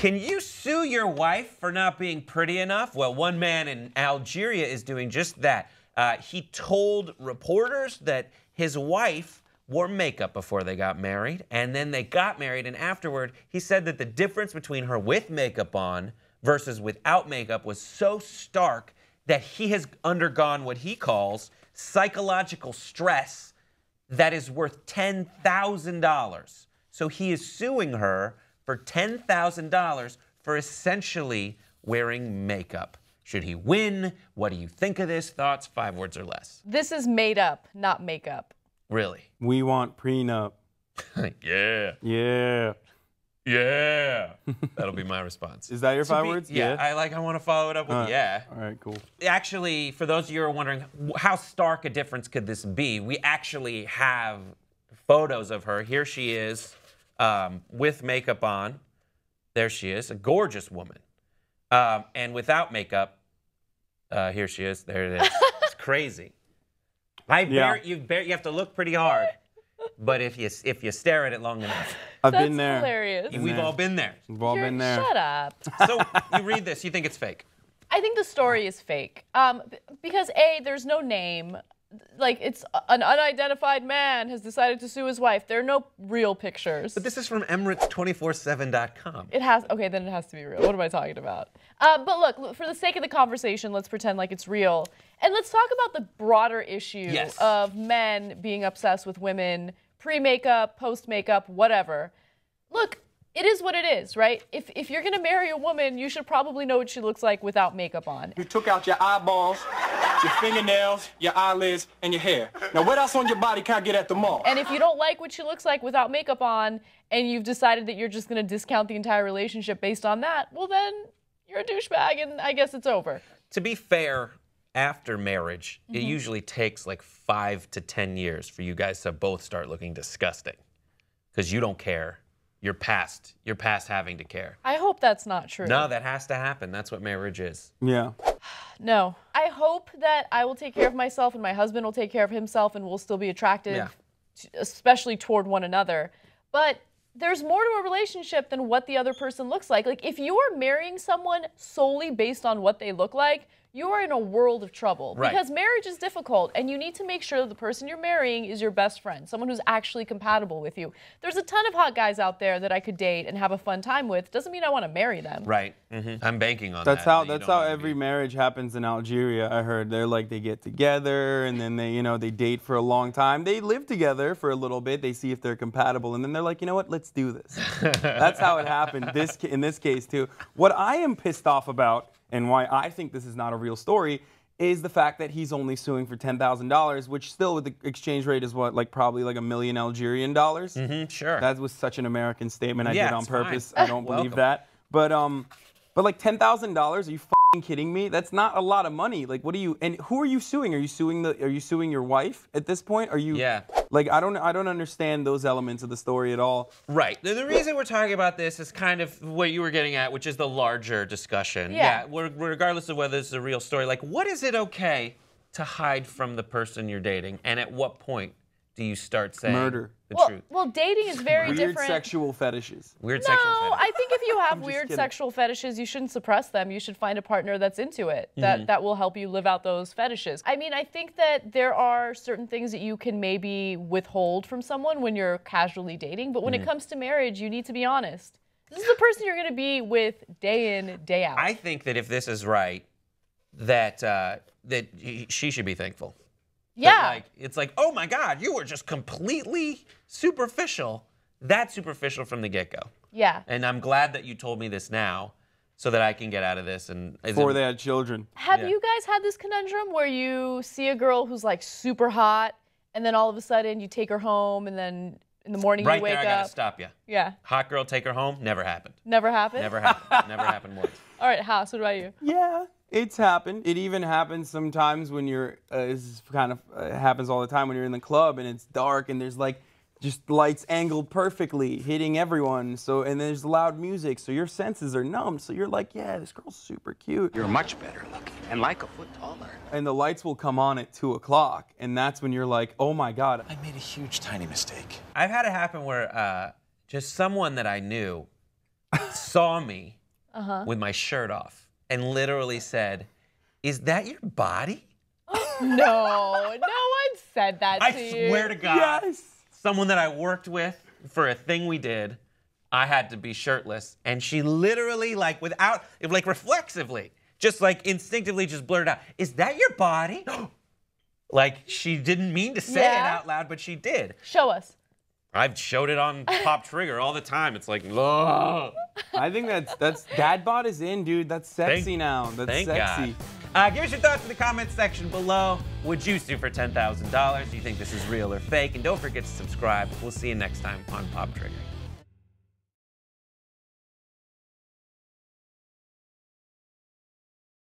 Can you sue your wife for not being pretty enough? Well, one man in Algeria is doing just that. He told reporters that his wife wore makeup before they got married, and then they got married, and afterward, he said that the difference between her with makeup on versus without makeup was so stark that he has undergone what he calls psychological stress that is worth $10,000. So he is suing her for $10,000 for essentially wearing makeup. Should he win? What do you think of this? Thoughts? 5 words or less. This is made up, not makeup. Really? We want prenup. Yeah. Yeah. Yeah. That'll be my response. Is that your 5 words? Yeah. I want to follow it up with yeah. All right, cool. Actually, for those of you who are wondering how stark a difference could this be, we actually have photos of her. Here she is with makeup on. There she is, a gorgeous woman. And without makeup, here she is. There it is. It's crazy. You have to look pretty hard, but if you stare at it long enough, I've been there. That's hilarious. We've all been there. We've all been there. Shut up. So you read this, you think it's fake? I think the story is fake because A, there's no name. Like, it's an unidentified man has decided to sue his wife. There are no real pictures. But this is from Emirates247.com. Okay, then it has to be real. What am I talking about? But look, for the sake of the conversation, let's pretend like it's real. And let's talk about the broader issue of men being obsessed with women, pre-makeup, post-makeup, whatever. Look, it is what it is, right? If you're gonna marry a woman, you should probably know what she looks like without makeup on. You took out your eyeballs, your fingernails, your eyelids, and your hair. Now, what else on your body can I get at the mall? And if you don't like what she looks like without makeup on, and you've decided that you're just gonna discount the entire relationship based on that, well then, you're a douchebag, and I guess it's over. To be fair, after marriage, it usually takes like 5 to 10 years for you guys to both start looking disgusting. Because you don't care. You're past having to care. I hope that's not true. No, that has to happen. That's what marriage is. Yeah. No. I hope that I will take care of myself and my husband will take care of himself and we'll still be attractive, especially toward one another. But there's more to a relationship than what the other person looks like. Like, if you are marrying someone solely based on what they look like, you are in a world of trouble. Right. Because marriage is difficult, and you need to make sure that the person you're marrying is your best friend, someone who's actually compatible with you. There's a ton of hot guys out there that I could date and have a fun time with. Doesn't mean I want to marry them. Right. I'm banking on That's that. That's how every marriage happens in Algeria. I heard they're like they get together and then they date for a long time. They live together for a little bit. They see if they're compatible and then they're like, you know what? Let's do this. That's how it happened. In this case too. What I am pissed off about and why I think this is not a real story is the fact that he's only suing for $10,000, which still with the exchange rate is what, like probably like $1 million Algerian dollars. Sure. That was such an American statement I did on purpose. Fine. I don't believe that. But like $10,000, are you f***ing kidding me? That's not a lot of money. Like, what are you? And who are you suing? Are you suing your wife at this point? Are you? Yeah. Like, I don't understand those elements of the story at all. Right. The reason we're talking about this is kind of what you were getting at, which is the larger discussion. Yeah. Regardless of whether this is a real story, like, what is it okay to hide from the person you're dating, and at what point do you start saying murder? The truth? Well, dating is very different. Weird sexual fetishes. Weird sexual fetishes. No, I think if you have weird kidding. sexual fetishes, you shouldn't suppress them. You should find a partner that's into it, that will help you live out those fetishes. I mean, I think that there are certain things that you can maybe withhold from someone when you're casually dating, but when it comes to marriage, you need to be honest. This is the person you're going to be with day in, day out. I think that if this is right, that she should be thankful. Yeah. It's like, oh my God, you were just completely superficial. That superficial from the get-go. Yeah. And I'm glad that you told me this now so that I can get out of this. And Before they had children. Have you guys had this conundrum where you see a girl who's like super hot and then all of a sudden you take her home and then in the morning you wake up? Right there, I gotta stop you. Yeah. Hot girl, take her home, never happened. Never happened? Never happened. Never happened once. All right, Haas, what about you? Yeah, it's happened. It even happens sometimes when you're, this kind of happens all the time when you're in the club and it's dark and there's like just lights angled perfectly, hitting everyone. So, and there's loud music, so your senses are numb. So you're like, yeah, this girl's super cute. You're much better looking and like a foot taller. And the lights will come on at 2 o'clock, and that's when you're like, oh my God. I made a huge, tiny mistake. I've had it happen where just someone that I knew, saw me with my shirt off and literally said, "Is that your body?" No one said that to you. I swear to God. Yes. Someone that I worked with for a thing we did, I had to be shirtless, and she literally, like, without, like, reflexively, just like instinctively just blurted out, "Is that your body?" Like, she didn't mean to say it out loud, but she did. Show us. I've showed it on Pop Trigger all the time. It's like, ugh. I think that's dad bod is in, dude. That's sexy now. That's Thank sexy. God. Give us your thoughts in the comments section below. Would you sue for $10,000? Do you think this is real or fake? And don't forget to subscribe. We'll see you next time on Pop Trigger.